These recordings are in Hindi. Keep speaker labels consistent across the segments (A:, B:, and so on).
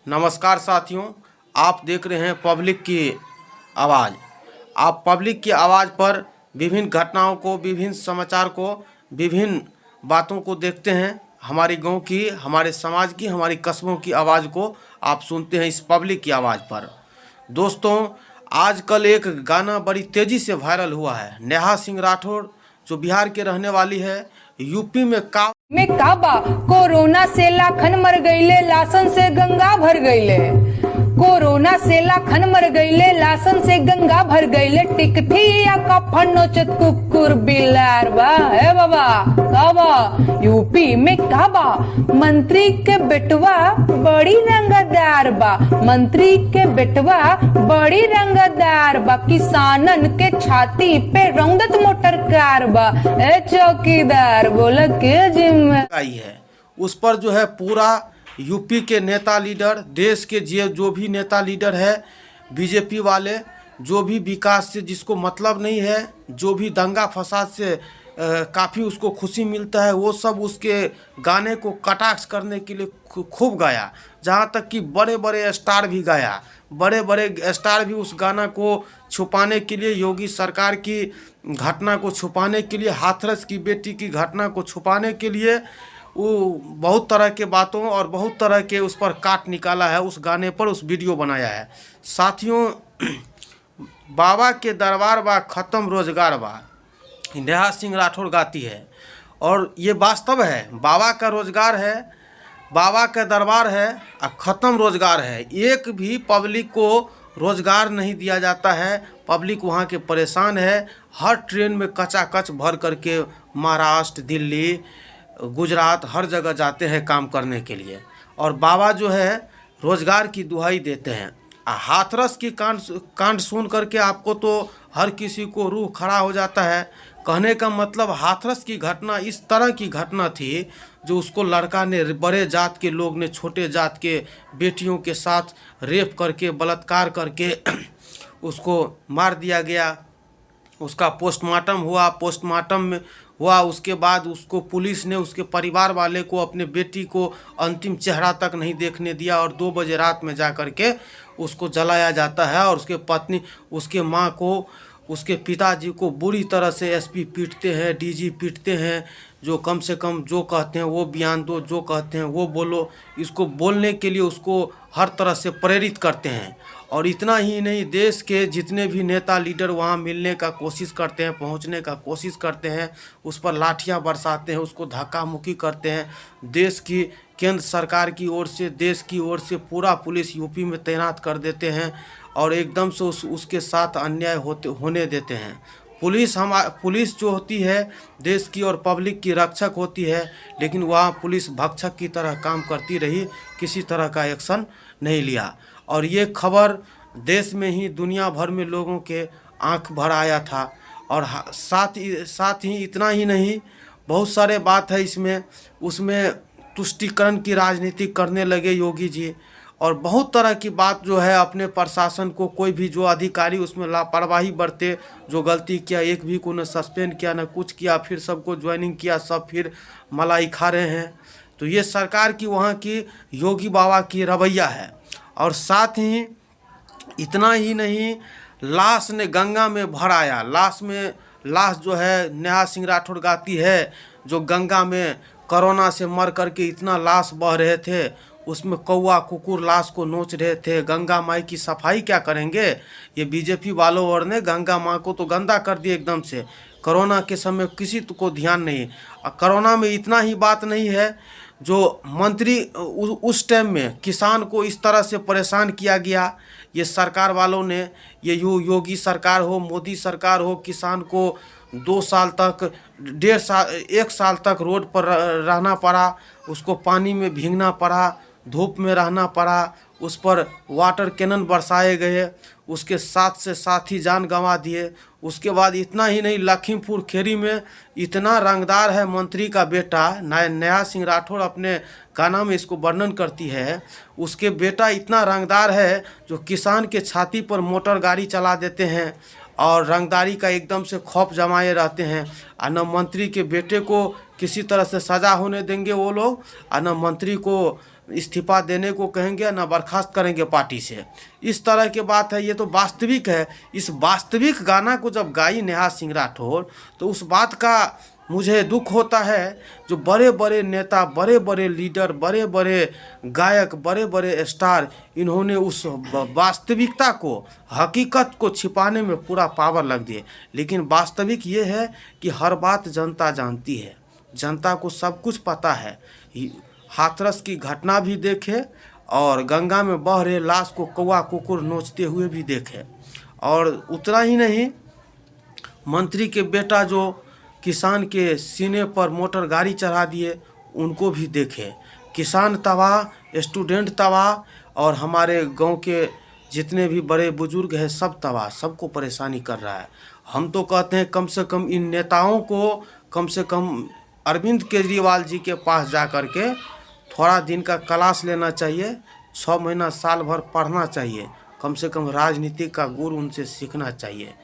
A: नमस्कार साथियों, आप देख रहे हैं पब्लिक की आवाज़। आप पब्लिक की आवाज़ पर विभिन्न घटनाओं को, विभिन्न समाचार को, विभिन्न बातों को देखते हैं। हमारी गांव की, हमारे समाज की, हमारी कस्बों की आवाज़ को आप सुनते हैं इस पब्लिक की आवाज़ पर। दोस्तों, आजकल एक गाना बड़ी तेज़ी से वायरल हुआ है। नेहा सिंह राठौर जो बिहार के रहने वाली है, यूपी में
B: काबा कोरोना से लाखन मर गईले, लासन से गंगा भर गईले। कोरोना से लाखन मर गईले, लासन से गंगा भर गईले। टिकठिया का फन्नोचत कुकुर बिलार बा है बाबा। काबा यूपी में काबा मंत्री के बेटवा बड़ी रंगदार बा। मंत्री के बेटवा बड़ी रंगदार बा। किसानन के छाती पे रौंदत मोटर कार बा। ए चौकीदार बोला के
A: आई है, उस पर जो है पूरा यूपी के नेता लीडर, देश के जो भी नेता लीडर है, बीजेपी वाले, जो भी विकास से जिसको मतलब नहीं है, जो भी दंगा फसाद से काफ़ी उसको खुशी मिलता है, वो सब उसके गाने को कटाक्ष करने के लिए खूब गाया। जहाँ तक कि बड़े बड़े स्टार भी गाया, बड़े बड़े स्टार भी उस गाना को छुपाने के लिए, योगी सरकार की घटना को छुपाने के लिए, हाथरस की बेटी की घटना को छुपाने के लिए वो बहुत तरह के बातों और बहुत तरह के उस पर काट निकाला है, उस गाने पर उस वीडियो बनाया है। साथियों, बाबा के दरबार बा ख़त्म रोजगार बा, नेहा सिंह राठौर गाती है और ये वास्तव है। बाबा का रोजगार है, बाबा का दरबार है और ख़त्म रोजगार है। एक भी पब्लिक को रोजगार नहीं दिया जाता है। पब्लिक वहाँ के परेशान है। हर ट्रेन में कचाकच भर करके महाराष्ट्र, दिल्ली, गुजरात हर जगह जाते हैं काम करने के लिए, और बाबा जो है रोजगार की दुहाई देते हैं। हाथरस की कांड सुन करके आपको तो हर किसी को रूह खड़ा हो जाता है। कहने का मतलब, हाथरस की घटना इस तरह की घटना थी जो उसको लड़का ने, बड़े जात के लोग ने छोटे जात के बेटियों के साथ रेप करके, बलात्कार करके उसको मार दिया गया। उसका पोस्टमार्टम हुआ, पोस्टमार्टम में हुआ, उसके बाद उसको पुलिस ने, उसके परिवार वाले को, अपने बेटी को अंतिम चेहरा तक नहीं देखने दिया और 2 बजे रात में जा कर के उसको जलाया जाता है। और उसके पत्नी, उसके माँ को, उसके पिताजी को बुरी तरह से एसपी पीटते हैं, डीजी पीटते हैं, जो कम से कम जो कहते हैं वो बयान दो, जो कहते हैं वो बोलो। इसको बोलने के लिए उसको हर तरह से प्रेरित करते हैं। और इतना ही नहीं, देश के जितने भी नेता लीडर वहाँ मिलने का कोशिश करते हैं, पहुँचने का कोशिश करते हैं, उस पर लाठियाँ बरसाते हैं, उसको धक्का मुक्की करते हैं। देश की, केंद्र सरकार की ओर से, देश की ओर से पूरा पुलिस यूपी में तैनात कर देते हैं और एकदम से उसके साथ अन्याय होने देते हैं। पुलिस जो होती है देश की और पब्लिक की रक्षक होती है, लेकिन वहाँ पुलिस भक्षक की तरह काम करती रही, किसी तरह का एक्शन नहीं लिया। और ये खबर देश में ही, दुनिया भर में लोगों के आंख भर आया था। और साथ ही इतना ही नहीं, बहुत सारे बात है इसमें, उसमें तुष्टीकरण की राजनीति करने लगे योगी जी, और बहुत तरह की बात जो है अपने प्रशासन को, कोई भी जो अधिकारी उसमें लापरवाही बरते, जो गलती किया, एक भी को न सस्पेंड किया न कुछ किया, फिर सबको ज्वाइनिंग किया, सब फिर मलाई खा रहे हैं। तो ये सरकार की, वहाँ की योगी बाबा की रवैया है। और साथ ही इतना ही नहीं, लाश ने गंगा में भर आया। लाश जो है नेहा सिंह राठौर गाती है, जो गंगा में कोरोना से मर करके इतना लाश बह रहे थे, उसमें कौवा कुकुर लाश को नोच रहे थे। गंगा माई की सफाई क्या करेंगे ये बीजेपी वालों और ने? गंगा माँ को तो गंदा कर दिया एकदम से। कोरोना के समय किसी को ध्यान नहीं। कोरोना में इतना ही बात नहीं है, जो मंत्री उस टाइम में किसान को इस तरह से परेशान किया गया, ये सरकार वालों ने, ये योगी सरकार हो, मोदी सरकार हो, किसान को 2 साल तक, 1 साल तक रोड पर रहना पड़ा, उसको पानी में भीगना पड़ा, धूप में रहना पड़ा, उस पर वाटर कैनन बरसाए गए, उसके साथ ही जान गंवा दिए। उसके बाद इतना ही नहीं, लखीमपुर खीरी में इतना रंगदार है मंत्री का बेटा, नेहा सिंह राठौर अपने गाना में इसको वर्णन करती है। उसके बेटा इतना रंगदार है जो किसान के छाती पर मोटर गाड़ी चला देते हैं और रंगदारी का एकदम से खौफ जमाए रहते हैं। और न मंत्री के बेटे को किसी तरह से सज़ा होने देंगे वो लोग, और न मंत्री को इस्तीफा देने को कहेंगे ना बर्खास्त करेंगे पार्टी से। इस तरह की बात है, ये तो वास्तविक है। इस वास्तविक गाना को जब गाई नेहा सिंह राठौर तो उस बात का मुझे दुख होता है जो बड़े बड़े नेता, बड़े बड़े लीडर, बड़े बड़े गायक, बड़े बड़े स्टार, इन्होंने उस वास्तविकता को, हकीकत को छिपाने में पूरा पावर लग दिए। लेकिन वास्तविक ये है कि हर बात जनता जानती है, जनता को सब कुछ पता है। हाथरस की घटना भी देखे और गंगा में बह रहे लाश को कौवा कुकुर नोचते हुए भी देखे। और उतना ही नहीं, मंत्री के बेटा जो किसान के सीने पर मोटर गाड़ी चढ़ा दिए, उनको भी देखे। किसान तबाह, स्टूडेंट तबाह, और हमारे गांव के जितने भी बड़े बुजुर्ग हैं सब तबाह, सबको परेशानी कर रहा है। हम तो कहते हैं कम से कम इन नेताओं को कम से कम अरविंद केजरीवाल जी के पास जा कर के थोड़ा दिन का क्लास लेना चाहिए, 6 महीना साल भर पढ़ना चाहिए, कम से कम राजनीति का गुर उनसे सीखना चाहिए।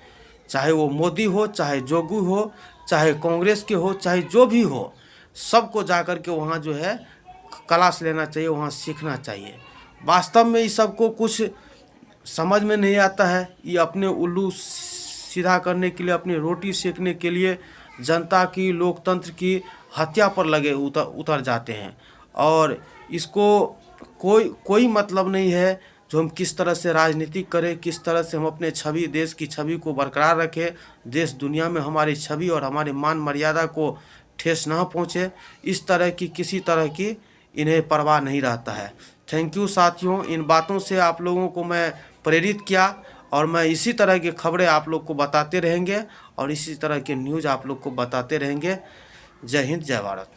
A: चाहे वो मोदी हो, चाहे जोगी हो, चाहे कांग्रेस के हो, चाहे जो भी हो, सबको जा कर के वहाँ जो है क्लास लेना चाहिए, वहाँ सीखना चाहिए। वास्तव में इस सबको कुछ समझ में नहीं आता है। ये अपने उल्लू सीधा करने के लिए, अपनी रोटी सेकने के लिए जनता की, लोकतंत्र की हत्या पर लगे उतर जाते हैं। और इसको कोई मतलब नहीं है जो हम किस तरह से राजनीति करें, किस तरह से हम अपने छवि, देश की छवि को बरकरार रखें, देश दुनिया में हमारी छवि और हमारी मान मर्यादा को ठेस ना पहुँचे। इस तरह की किसी तरह की इन्हें परवाह नहीं रहता है। थैंक यू साथियों, इन बातों से आप लोगों को मैं प्रेरित किया और मैं इसी तरह की खबरें आप लोग को बताते रहेंगे और इसी तरह के न्यूज़ आप लोग को बताते रहेंगे। जय हिंद, जय भारत।